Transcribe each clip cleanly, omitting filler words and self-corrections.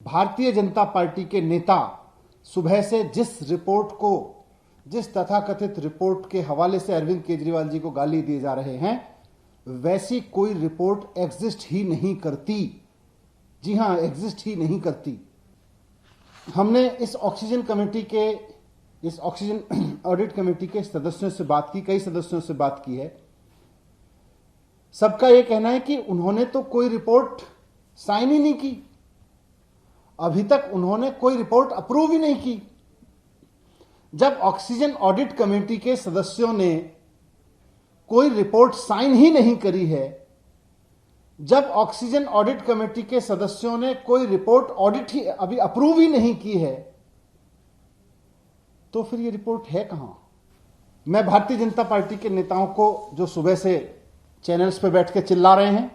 Bharatiya Janata party के नेता सुबह से जिस तथाकथित रिपोर्ट के हवाले से अरविंद केजरीवाल जी को गाली दिए जा रहे हैं, वैसी कोई रिपोर्ट एग्जिस्ट ही नहीं करती। जी हां, एग्जिस्ट ही नहीं करती। हमने इस ऑक्सीजन ऑडिट कमेटी के सदस्यों से बात की, कई सदस्यों से बात की है। सबका यह कहना है कि उन्होंने तो कोई रिपोर्ट साइन ही नहीं की, अभी तक उन्होंने कोई रिपोर्ट अप्रूव ही नहीं की। जब ऑक्सीजन ऑडिट कमेटी के सदस्यों ने कोई रिपोर्ट साइन ही नहीं करी है, जब ऑक्सीजन ऑडिट कमेटी के सदस्यों ने कोई रिपोर्ट ऑडिट ही अभी अप्रूव ही नहीं की है, तो फिर ये रिपोर्ट है कहां? मैं भारतीय जनता पार्टी के नेताओं को जो सुबह से चैनल्स पर बैठ के चिल्ला रहे हैं,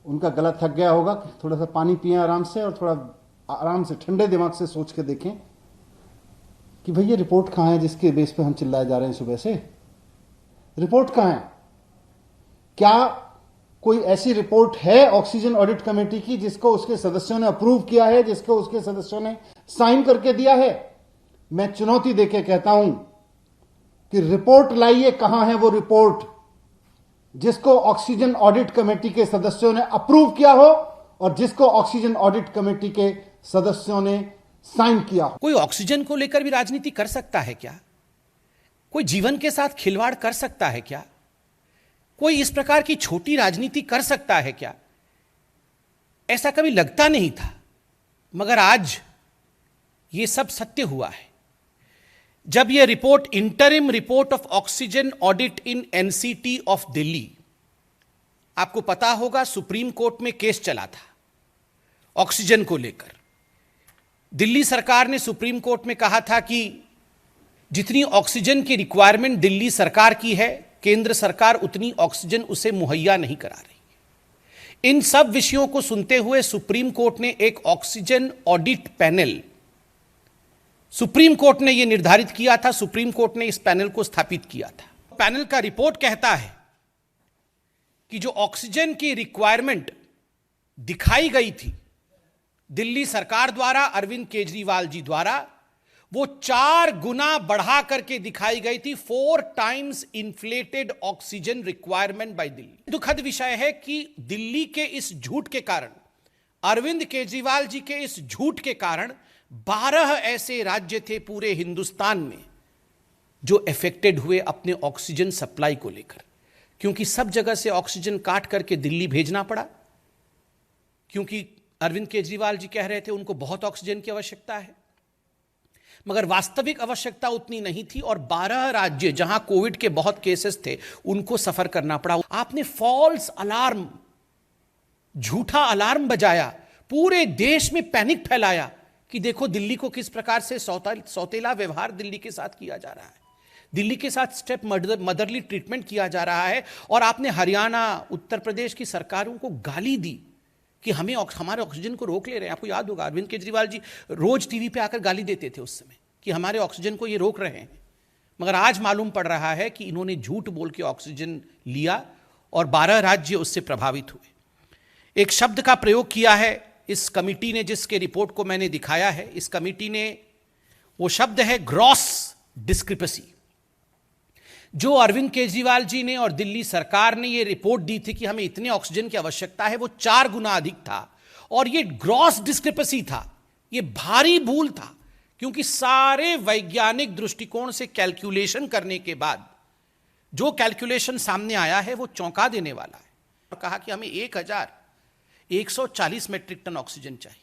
उनका गला थक गया होगा। थोड़ा सा पानी पिएं आराम से, और थोड़ा आराम से ठंडे दिमाग से सोच के देखें कि भाई ये रिपोर्ट कहां है जिसके बेस पे हम चिल्लाए जा रहे हैं सुबह से। रिपोर्ट कहां है? क्या कोई ऐसी रिपोर्ट है ऑक्सीजन ऑडिट कमेटी की जिसको उसके सदस्यों ने अप्रूव किया है, जिसको उसके सदस्यों ने साइन करके दिया है? मैं चुनौती देके कहता हूं कि रिपोर्ट लाइए, कहां है वो रिपोर्ट जिसको ऑक्सीजन ऑडिट कमेटी के सदस्यों ने अप्रूव किया हो और जिसको ऑक्सीजन ऑडिट कमेटी के सदस्यों ने साइन किया हो। कोई ऑक्सीजन को लेकर भी राजनीति कर सकता है क्या? कोई जीवन के साथ खिलवाड़ कर सकता है क्या? कोई इस प्रकार की छोटी राजनीति कर सकता है क्या? ऐसा कभी लगता नहीं था, मगर आज यह सब सत्य हुआ है। जब यह report, interim report of oxygen audit in NCT of Delhi, आपको पता होगा सुप्रीम कोर्ट में केस चला था ऑक्सीजन को लेकर। दिल्ली सरकार ने सुप्रीम कोर्ट में कहा था कि जितनी ऑक्सीजन की रिक्वायरमेंट दिल्ली सरकार की है, केंद्र सरकार उतनी ऑक्सीजन उसे मुहैया नहीं करा रही। इन सब विषयों को सुनते हुए सुप्रीम कोर्ट ने एक oxygen audit panel, supreme court ने यह निर्धारित किया था, सुप्रीम कोर्ट ने इस पैनल को स्थापित किया था। पैनल का रिपोर्ट कहता है कि जो ऑक्सीजन की रिक्वायरमेंट दिखाई गई थी दिल्ली सरकार द्वारा, अरविंद केजरीवाल जी द्वारा, वो 4 गुना बढ़ा करके दिखाई गई थी। 4 times inflated oxygen requirement by Delhi. दुखद विषय है कि दिल्ली के इस झूठ के कारण, अरविंद केजरीवाल जी के इस झूठ के कारण 12 ऐसे राज्य थे पूरे हिंदुस्तान में जो अफेक्टेड हुए अपने ऑक्सीजन सप्लाई को लेकर, क्योंकि सब जगह से ऑक्सीजन काट करके दिल्ली भेजना पड़ा, क्योंकि अरविंद केजरीवाल जी कह रहे थे उनको बहुत ऑक्सीजन की आवश्यकता है, मगर वास्तविक आवश्यकता उतनी नहीं थी। और 12 राज्य जहां कोविड के बहुत केसेस थे, उनको सफर करना पड़ा। आपने फॉल्स अलार्म, झूठा अलार्म बजाया, पूरे देश में पैनिक फैलाया कि देखो दिल्ली को किस प्रकार से सौतेला व्यवहार दिल्ली के साथ किया जा रहा है, दिल्ली के साथ स्टेप मदरली ट्रीटमेंट किया जा रहा है। और आपने हरियाणा, उत्तर प्रदेश की सरकारों को गाली दी कि हमारे ऑक्सीजन को रोक ले रहे हैं। आपको याद होगा अरविंद केजरीवाल जी रोज टीवी पे आकर गाली देते थे उस समय कि हमारे ऑक्सीजन को ये रोक रहे हैं। मगर आज मालूम पड़ रहा है कि इन्होंने झूठ बोल के ऑक्सीजन लिया और 12 राज्य उससे प्रभावित हुए। एक शब्द का प्रयोग किया है इस कमिटी ने, जिसके रिपोर्ट को मैंने दिखाया है, इस कमिटी ने, वो शब्द है ग्रॉस डिस्क्रिपेंसी। जो अरविंद केजरीवाल जी ने और दिल्ली सरकार ने ये रिपोर्ट दी थी कि हमें इतने ऑक्सीजन की आवश्यकता है, वो 4 गुना अधिक था। और ये ग्रॉस डिस्क्रिपेंसी था, ये भारी भूल था, क्योंकि सारे वैज्ञानिक दृष्टिकोण से कैलकुलेशन करने के बाद जो कैलकुलेशन सामने आया है वो चौंका देने वाला है। और कहा कि हमें 1140 मेट्रिक टन ऑक्सीजन चाहिए।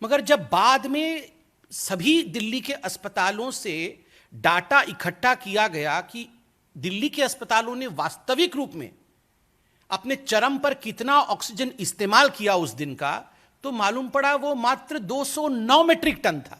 मगर जब बाद में सभी दिल्ली के अस्पतालों से डाटा इकट्ठा किया गया कि दिल्ली के अस्पतालों ने वास्तविक रूप में अपने चरम पर कितना ऑक्सीजन इस्तेमाल किया उस दिन का, तो मालूम पड़ा वो मात्र 209 मेट्रिक टन था।